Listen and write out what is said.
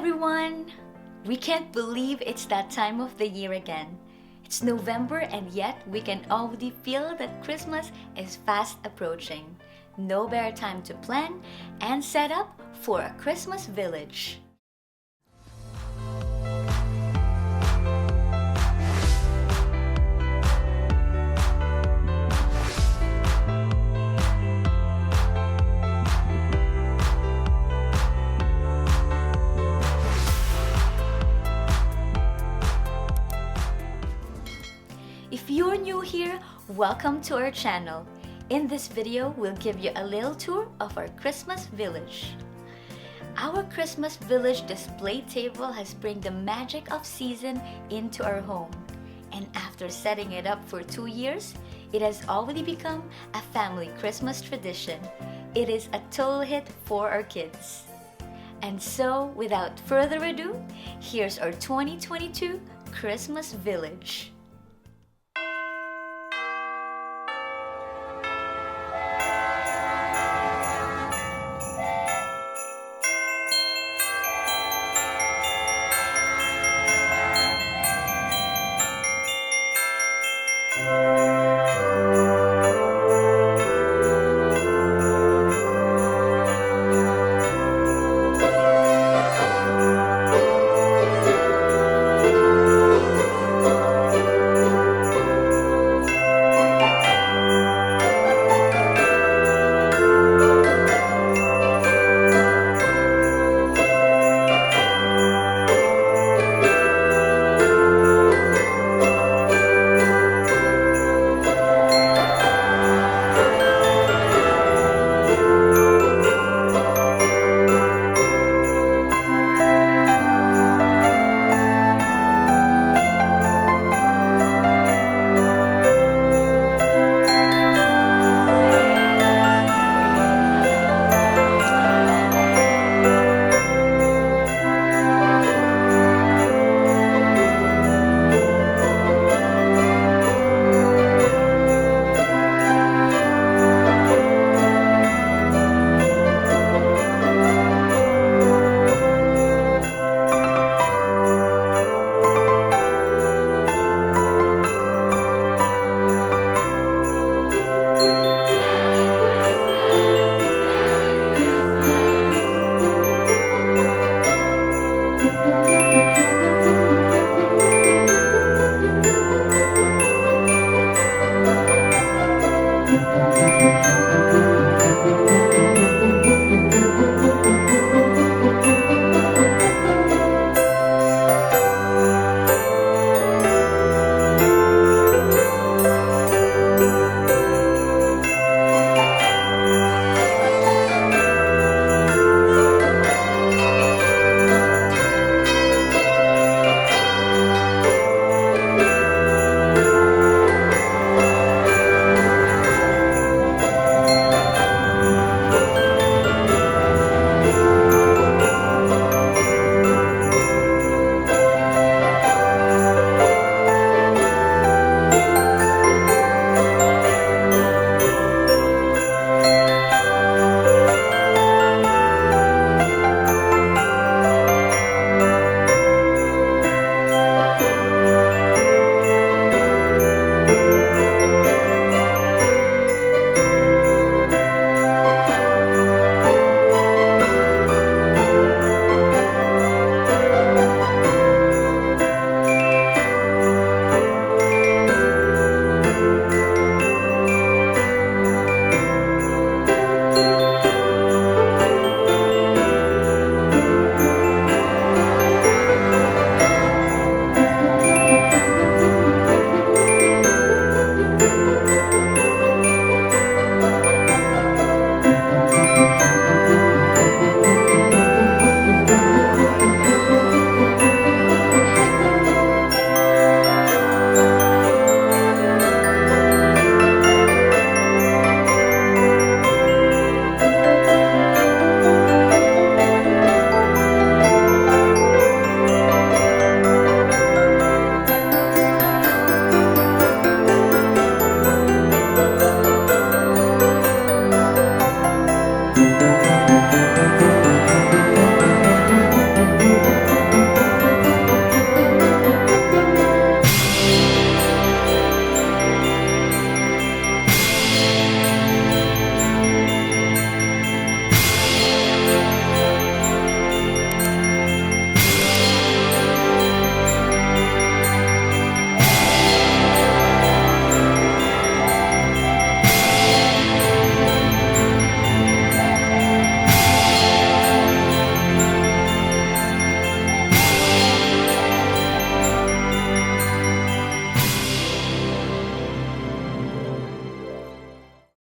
everyone! We can't believe it's that time of the year again. It's November and yet we can already feel that Christmas is fast approaching. No better time to plan and set up for a Christmas village. If you're new here, welcome to our channel. In this video, we'll give you a little tour of our Christmas village. Our Christmas village display table has brought the magic of season into our home. And after setting it up for 2 years, it has already become a family Christmas tradition. It is a total hit for our kids. And so, without further ado, here's our 2022 Christmas village.